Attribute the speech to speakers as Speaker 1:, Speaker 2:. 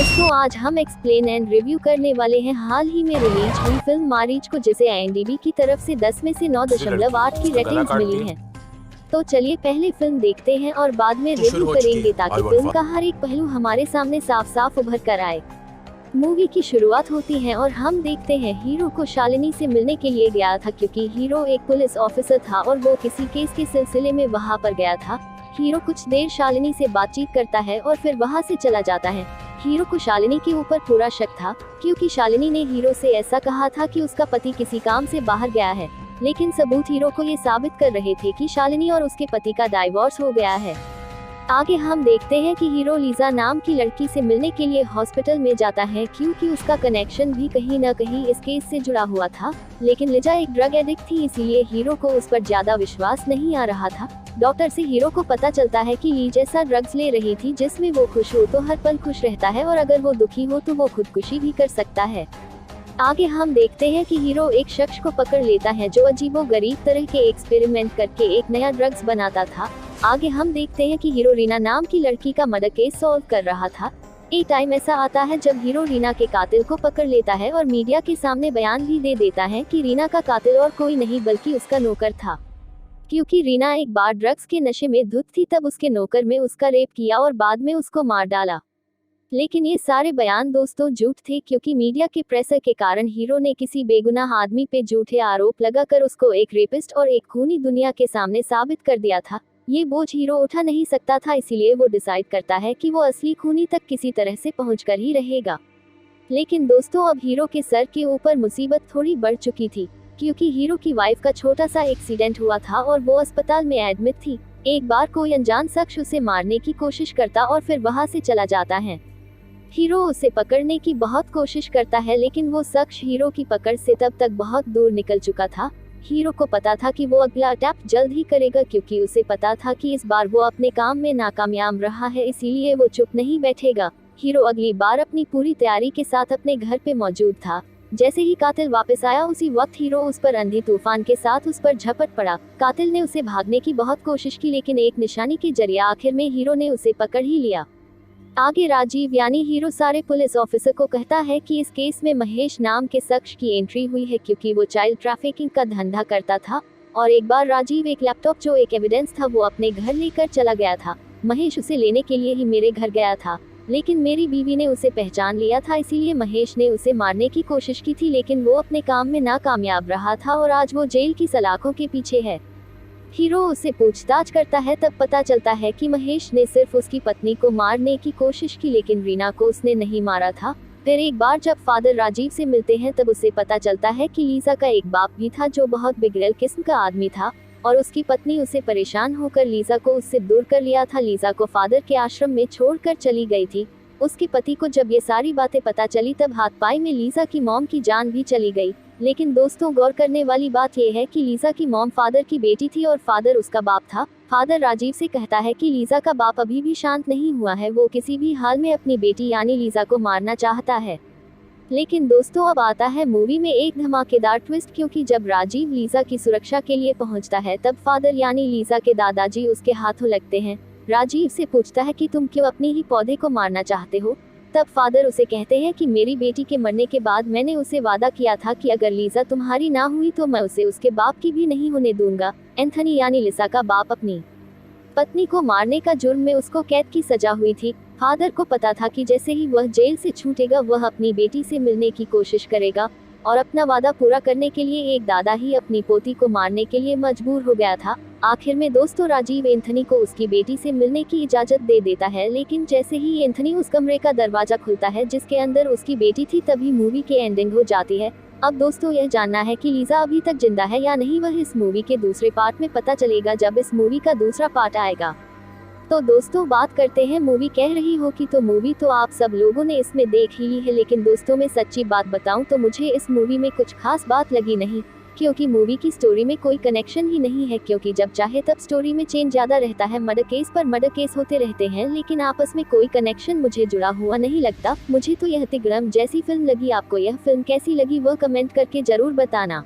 Speaker 1: दोस्तों आज हम एक्सप्लेन एंड रिव्यू करने वाले हैं हाल ही में रिलीज हुई फिल्म मारीच को, जिसे IMDb की तरफ से 10 में से 9.8 की रेटिंग्स मिली हैं। तो चलिए पहले फिल्म देखते हैं और बाद में रिव्यू करेंगे ताकि फिल्म का हर एक पहलू हमारे सामने साफ साफ उभर कर आए। मूवी की शुरुआत होती है और हम देखते हैं हीरो को शालिनी से मिलने के लिए गया था, क्योंकि हीरो एक पुलिस ऑफिसर था और वो किसी केस के सिलसिले में वहाँ पर गया था। हीरो कुछ देर शालिनी से बातचीत करता है और फिर वहाँ से चला जाता है। हीरो को शालिनी के ऊपर पूरा शक था, क्योंकि शालिनी ने हीरो से ऐसा कहा था कि उसका पति किसी काम से बाहर गया है, लेकिन सबूत हीरो को ये साबित कर रहे थे कि शालिनी और उसके पति का डाइवोर्स हो गया है। आगे हम देखते हैं कि हीरो लीजा नाम की लड़की से मिलने के लिए हॉस्पिटल में जाता है, क्योंकि उसका कनेक्शन भी कहीं न कहीं इस केस से जुड़ा हुआ था। लेकिन लीजा एक ड्रग एडिक्ट थी, इसीलिए हीरो को उस पर ज्यादा विश्वास नहीं आ रहा था। डॉक्टर से हीरो को पता चलता है कि लीजा ऐसा ड्रग्स ले रही थी जिसमें वो खुश हो तो हर पल खुश रहता है, और अगर वो दुखी हो तो वो खुदकुशी भी कर सकता है। आगे हम देखते हैं कि हीरो एक शख्स को पकड़ लेता है जो अजीबोगरीब तरह के एक्सपेरिमेंट करके एक नया ड्रग्स बनाता था। आगे हम देखते हैं कि हीरो रीना नाम की लड़की का मर्डर केस सॉल्व कर रहा था। एक टाइम ऐसा आता है जब हीरो रीना के कातिल को पकड़ लेता है और मीडिया के सामने बयान भी दे देता है कि रीना का कातिल और कोई नहीं बल्कि उसका नौकर था। क्योंकि रीना एक बार ड्रग्स के नशे में धुत थी, तब उसके नौकर में उसका रेप किया और बाद में उसको मार डाला। लेकिन ये सारे बयान दोस्तों झूठ थे, क्योंकि मीडिया के प्रेशर के कारण हीरो ने किसी बेगुनाह आदमी पे झूठे आरोप लगाकर उसको एक रेपिस्ट और एक खूनी दुनिया के सामने साबित कर दिया था। ये बोझ हीरो उठा नहीं सकता था, इसीलिए वो डिसाइड करता है कि वो असली खूनी तक किसी तरह से पहुंचकर ही रहेगा। लेकिन दोस्तों अब हीरो के सर के ऊपर मुसीबत थोड़ी बढ़ चुकी थी, क्योंकि हीरो की वाइफ का छोटा सा एक्सीडेंट हुआ था और वो अस्पताल में एडमिट थी। एक बार कोई अनजान शख्स उसे मारने की कोशिश करता और फिर वहां से चला जाता है। हीरो उसे पकड़ने की बहुत कोशिश करता है, लेकिन वो शख्स हीरो की पकड़ से तब तक बहुत दूर निकल चुका था। हीरो को पता था कि वो अगला अटैक जल्द ही करेगा, क्योंकि उसे पता था कि इस बार वो अपने काम में नाकामयाब रहा है, इसीलिए वो चुप नहीं बैठेगा। हीरो अगली बार अपनी पूरी तैयारी के साथ अपने घर पे मौजूद था। जैसे ही कातिल वापस आया, उसी वक्त हीरो उस पर अंधी तूफान के साथ उस पर झपट पड़ा। कातिल ने उसे भागने की बहुत कोशिश की, लेकिन एक निशानी के जरिए आखिर में हीरो ने उसे पकड़ ही लिया। आगे राजीव यानी हीरो सारे पुलिस ऑफिसर को कहता है कि इस केस में महेश नाम के शख्स की एंट्री हुई है, क्योंकि वो चाइल्ड ट्रैफिकिंग का धंधा करता था। और एक बार राजीव एक लैपटॉप जो एक एविडेंस था वो अपने घर लेकर चला गया था। महेश उसे लेने के लिए ही मेरे घर गया था, लेकिन मेरी बीवी ने उसे पहचान लिया था, इसीलिए महेश ने उसे मारने की कोशिश की थी, लेकिन वो अपने काम में नाकामयाब रहा था और आज वो जेल की सलाखों के पीछे है। हीरो उससे पूछताछ करता है, तब पता चलता है कि महेश ने सिर्फ उसकी पत्नी को मारने की कोशिश की, लेकिन रीना को उसने नहीं मारा था। फिर एक बार जब फादर राजीव से मिलते हैं, तब उसे पता चलता है कि लीजा का एक बाप भी था जो बहुत बिगड़ैल किस्म का आदमी था, और उसकी पत्नी उसे परेशान होकर लीजा को उससे दूर कर लिया था। लीजा को फादर के आश्रम में छोड़कर चली गई थी। उसके पति को जब ये सारी बातें पता चली, तब हाथ पाई में लीजा की मॉम की जान भी चली गई। लेकिन दोस्तों गौर करने वाली बात यह है कि लीजा की मॉम फादर की बेटी थी और फादर उसका बाप था। फादर राजीव से कहता है कि लीजा का बाप अभी भी शांत नहीं हुआ है, वो किसी भी हाल में अपनी बेटी यानी लीजा को मारना चाहता है। लेकिन दोस्तों अब आता है मूवी में एक धमाकेदार ट्विस्ट, क्योंकि जब राजीव लीजा की सुरक्षा के लिए पहुंचता है, तब फादर यानी लीजा के दादाजी उसके हाथों लगते हैं। राजीव से पूछता है कि तुम क्यों अपने ही पौधे को मारना चाहते हो। तब फादर उसे कहते हैं कि मेरी बेटी के मरने के बाद मैंने उसे वादा किया था कि अगर लीजा तुम्हारी ना हुई तो मैं उसे उसके बाप की भी नहीं होने दूंगा। एंथनी यानी लिसा का बाप अपनी पत्नी को मारने का जुर्म में उसको कैद की सजा हुई थी। फादर को पता था कि जैसे ही वह जेल से छूटेगा, वह अपनी बेटी से मिलने की कोशिश करेगा, और अपना वादा पूरा करने के लिए एक दादा ही अपनी पोती को मारने के लिए मजबूर हो गया था। आखिर में दोस्तों राजीव एंथनी को उसकी बेटी से मिलने की इजाजत दे देता है, लेकिन जैसे ही एंथनी उस कमरे का दरवाजा खुलता है जिसके अंदर उसकी बेटी थी, तभी मूवी की एंडिंग हो जाती है। अब दोस्तों यह जानना है कि लीजा अभी तक जिंदा है या नहीं, वह इस मूवी के दूसरे पार्ट में पता चलेगा जब इस मूवी का दूसरा पार्ट आएगा। तो दोस्तों बात करते हैं मूवी कह रही हो कि, तो मूवी तो आप सब लोगों ने इसमें देख ही ली है, लेकिन दोस्तों मैं सच्ची बात बताऊं तो मुझे इस मूवी में कुछ खास बात लगी नहीं, क्योंकि मूवी की स्टोरी में कोई कनेक्शन ही नहीं है। क्योंकि जब चाहे तब स्टोरी में चेंज ज्यादा रहता है, मर्डर केस पर मर्डर केस होते रहते हैं, लेकिन आपस में कोई कनेक्शन मुझे जुड़ा हुआ नहीं लगता। मुझे तो यह तिग्रम जैसी फिल्म लगी। आपको यह फिल्म कैसी लगी वह कमेंट करके जरूर बताना।